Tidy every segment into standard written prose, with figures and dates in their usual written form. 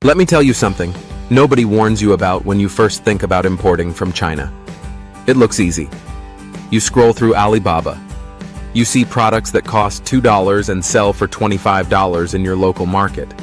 Let me tell you something nobody warns you about when you first think about importing from China. It looks easy. You scroll through Alibaba. You see products that cost $2 and sell for $25 in your local market.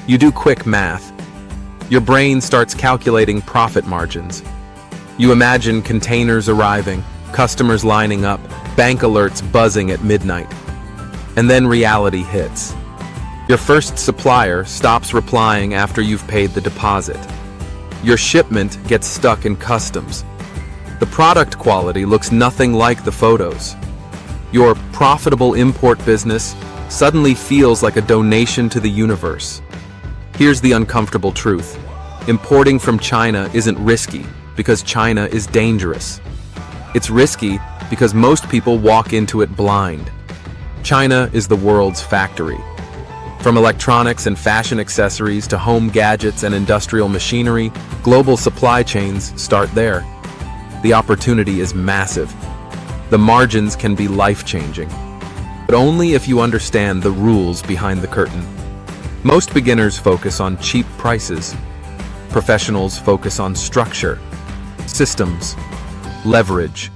You do quick math. Your brain starts calculating profit margins. You imagine containers arriving, customers lining up, bank alerts buzzing at midnight. And then reality hits. Your first supplier stops replying after you've paid the deposit. Your shipment gets stuck in customs. The product quality looks nothing like the photos. Your profitable import business suddenly feels like a donation to the universe. Here's the uncomfortable truth. Importing from China isn't risky because China is dangerous. It's risky because most people walk into it blind. China is the world's factory. From electronics and fashion accessories to home gadgets and industrial machinery, global supply chains start there. The opportunity is massive. The margins can be life-changing, but only if you understand the rules behind the curtain. Most beginners focus on cheap prices. Professionals focus on structure, systems, leverage,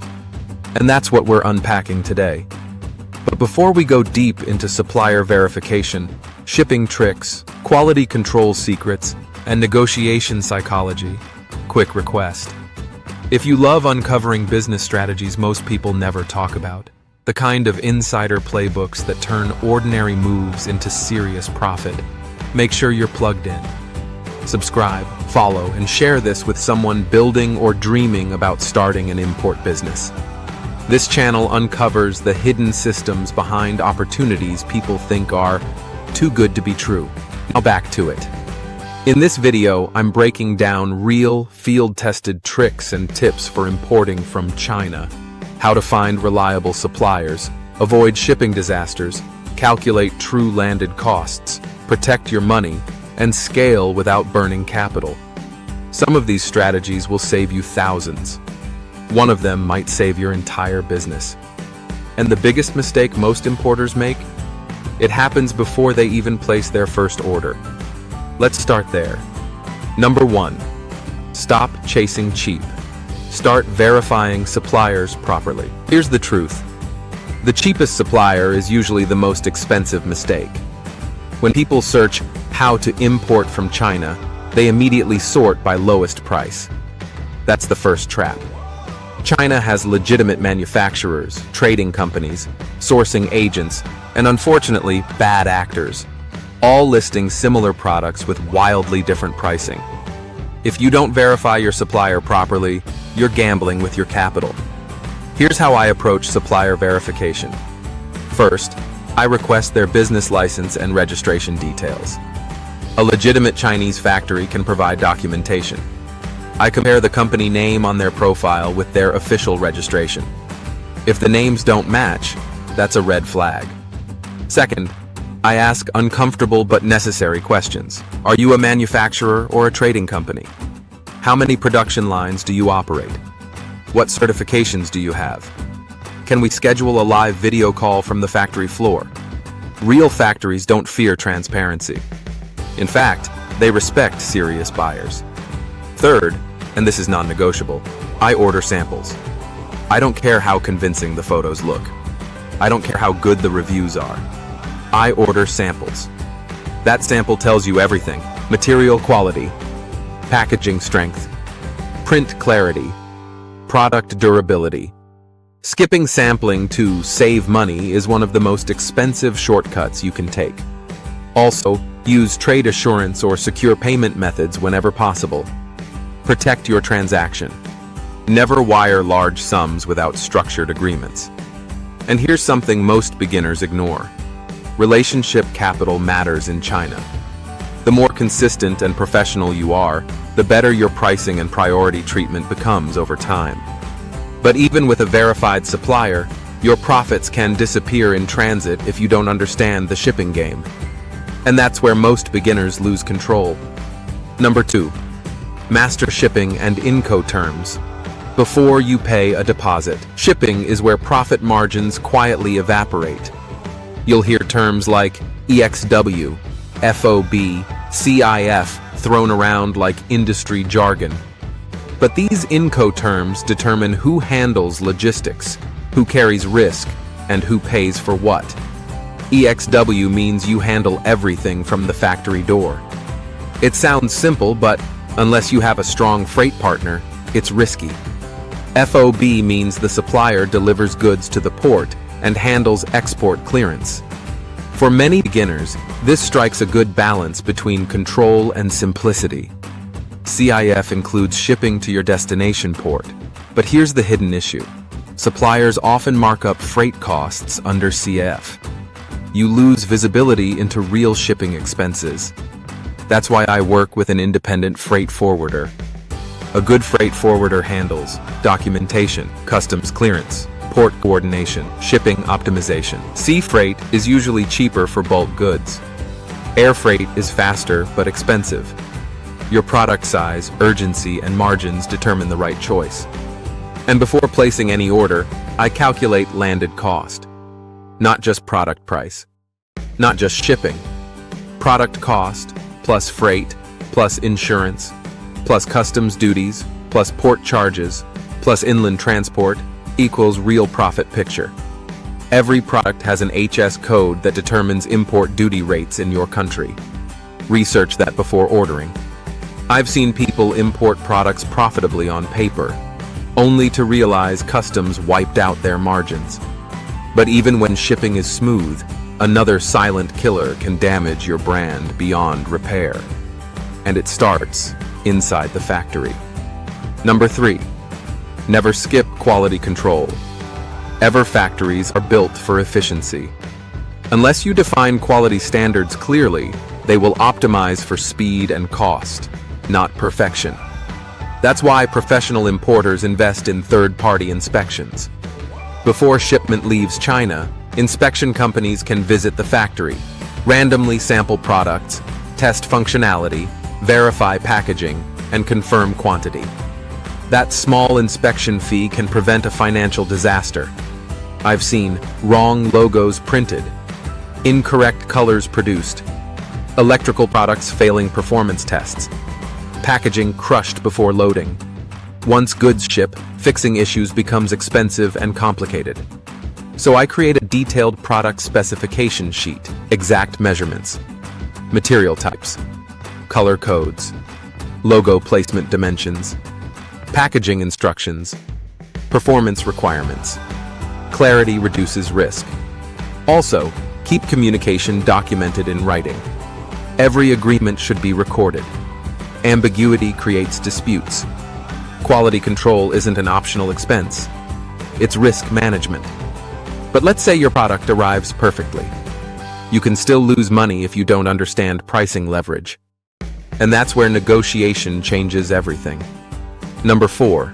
and that's what we're unpacking today. But before we go deep into supplier verification, shipping tricks, quality control secrets, and negotiation psychology, quick request. If you love uncovering business strategies most people never talk about, the kind of insider playbooks that turn ordinary moves into serious profit, make sure you're plugged in. Subscribe, follow, and share this with someone building or dreaming about starting an import business. This channel uncovers the hidden systems behind opportunities people think are too good to be true. Now back to it. In this video, I'm breaking down real, field-tested tricks and tips for importing from China, how to find reliable suppliers, avoid shipping disasters, calculate true landed costs, protect your money, and scale without burning capital. Some of these strategies will save you thousands. One of them might save your entire business. And the biggest mistake most importers make? It happens before they even place their first order. Let's start there. Number 1. Stop chasing cheap. Start verifying suppliers properly. Here's the truth. The cheapest supplier is usually the most expensive mistake. When people search how to import from China, they immediately sort by lowest price. That's the first trap. China has legitimate manufacturers, trading companies, sourcing agents, and unfortunately, bad actors, all listing similar products with wildly different pricing. If you don't verify your supplier properly, you're gambling with your capital. Here's how I approach supplier verification. First, I request their business license and registration details. A legitimate Chinese factory can provide documentation. I compare the company name on their profile with their official registration. If the names don't match, that's a red flag. Second, I ask uncomfortable but necessary questions. Are you a manufacturer or a trading company? How many production lines do you operate? What certifications do you have? Can we schedule a live video call from the factory floor? Real factories don't fear transparency. In fact, they respect serious buyers. Third, and this is non-negotiable, I order samples. I don't care how convincing the photos look. I don't care how good the reviews are. I order samples. That sample tells you everything: material quality, packaging strength, print clarity, product durability. Skipping sampling to save money is one of the most expensive shortcuts you can take. Also, use trade assurance or secure payment methods whenever possible. Protect your transaction. Never wire large sums without structured agreements. And here's something most beginners ignore. Relationship capital matters in China. The more consistent and professional you are, the better your pricing and priority treatment becomes over time. But even with a verified supplier, your profits can disappear in transit if you don't understand the shipping game. And that's where most beginners lose control. Number 2. Master shipping and Incoterms. Before you pay a deposit, shipping is where profit margins quietly evaporate. You'll hear terms like EXW, FOB, CIF thrown around like industry jargon. But these Incoterms determine who handles logistics, who carries risk, and who pays for what. EXW means you handle everything from the factory door. It sounds simple, but unless you have a strong freight partner, it's risky. FOB means the supplier delivers goods to the port and handles export clearance. For many beginners, this strikes a good balance between control and simplicity. CIF includes shipping to your destination port, but here's the hidden issue. Suppliers often mark up freight costs under CF. You lose visibility into real shipping expenses. That's why I work with an independent freight forwarder. A good freight forwarder handles documentation, customs clearance, port coordination, shipping optimization. Sea freight is usually cheaper for bulk goods. Air freight is faster but expensive. Your product size, urgency, and margins determine the right choice. And before placing any order, I calculate landed cost. Not just product price. Not just shipping. Product cost, plus freight, plus insurance, plus customs duties, plus port charges, plus inland transport, equals real profit picture. Every product has an HS code that determines import duty rates in your country. Research that before ordering. I've seen people import products profitably on paper, only to realize customs wiped out their margins. But even when shipping is smooth, another silent killer can damage your brand beyond repair. And it starts inside the factory. Number 3. Never skip quality control. Ever factories are built for efficiency. Unless you define quality standards clearly, they will optimize for speed and cost, not perfection. That's why professional importers invest in third-party inspections. Before shipment leaves China, inspection companies can visit the factory, randomly sample products, test functionality, verify packaging, and confirm quantity. That small inspection fee can prevent a financial disaster. I've seen wrong logos printed, incorrect colors produced, electrical products failing performance tests, packaging crushed before loading. Once goods ship, fixing issues becomes expensive and complicated. So I create a detailed product specification sheet, exact measurements, material types, color codes, logo placement dimensions, packaging instructions, performance requirements. Clarity reduces risk. Also, keep communication documented in writing. Every agreement should be recorded. Ambiguity creates disputes. Quality control isn't an optional expense. It's risk management. But let's say your product arrives perfectly. You can still lose money if you don't understand pricing leverage. And that's where negotiation changes everything. Number 4.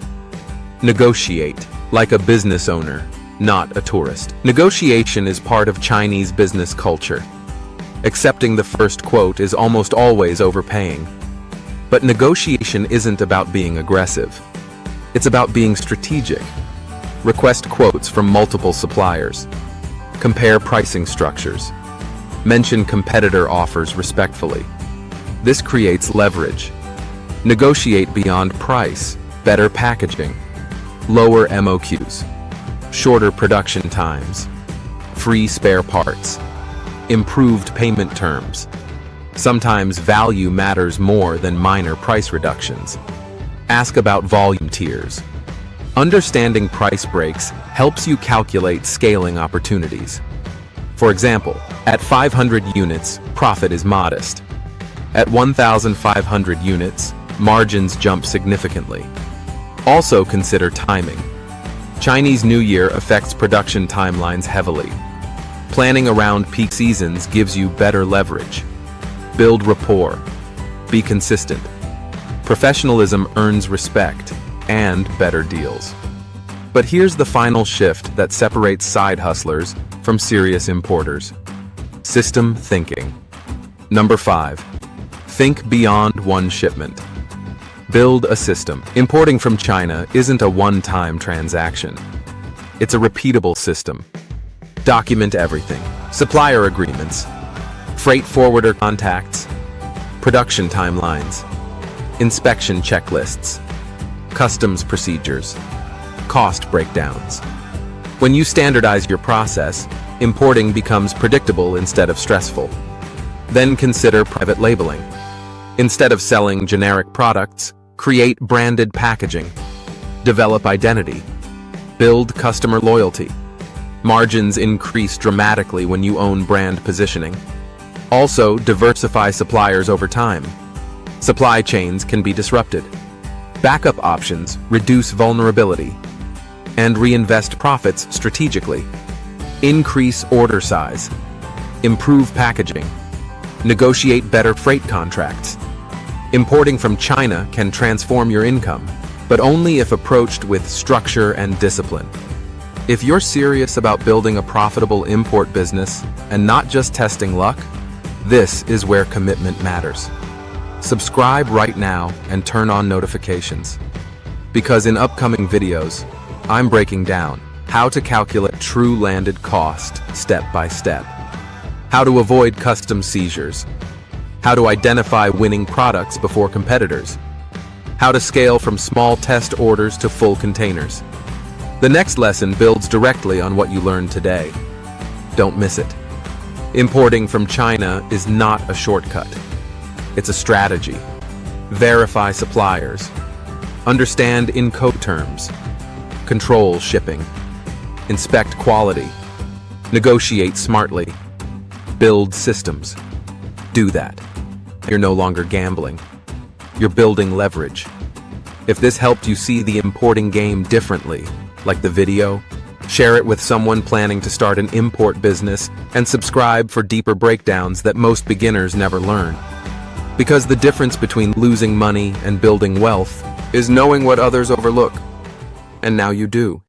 Negotiate like a business owner, not a tourist. Negotiation is part of Chinese business culture. Accepting the first quote is almost always overpaying. But negotiation isn't about being aggressive. It's about being strategic. Request quotes from multiple suppliers. Compare pricing structures. Mention competitor offers respectfully. This creates leverage. Negotiate beyond price, better packaging, lower MOQs, shorter production times, free spare parts, improved payment terms. Sometimes value matters more than minor price reductions. Ask about volume tiers. Understanding price breaks helps you calculate scaling opportunities. For example, at 500 units, profit is modest. At 1,500 units, margins jump significantly. Also consider timing. Chinese New Year affects production timelines heavily. Planning around peak seasons gives you better leverage. Build rapport. Be consistent. Professionalism earns respect and better deals. But here's the final shift that separates side hustlers from serious importers. System thinking. Number 5. Think beyond one shipment. Build a system. Importing from China isn't a one-time transaction. It's a repeatable system. Document everything. Supplier agreements, freight forwarder contacts, production timelines, inspection checklists, customs procedures, cost breakdowns. When you standardize your process, importing becomes predictable instead of stressful. Then consider private labeling. Instead of selling generic products, create branded packaging. Develop identity. Build customer loyalty. Margins increase dramatically when you own brand positioning. Also, diversify suppliers over time. Supply chains can be disrupted. Backup options reduce vulnerability. And reinvest profits strategically. Increase order size. Improve packaging. Negotiate better freight contracts. Importing from China can transform your income, but only if approached with structure and discipline. If you're serious about building a profitable import business and not just testing luck, this is where commitment matters. Subscribe right now and turn on notifications. Because in upcoming videos, I'm breaking down how to calculate true landed cost step by step, how to avoid customs seizures, how to identify winning products before competitors, how to scale from small test orders to full containers. The next lesson builds directly on what you learned today. Don't miss it. Importing from China is not a shortcut. It's a strategy. Verify suppliers. Understand Incoterms. Control shipping. Inspect quality. Negotiate smartly. Build systems. Do that. You're no longer gambling. You're building leverage. If this helped you see the importing game differently, like the video, share it with someone planning to start an import business, and subscribe for deeper breakdowns that most beginners never learn. Because the difference between losing money and building wealth is knowing what others overlook. And now you do.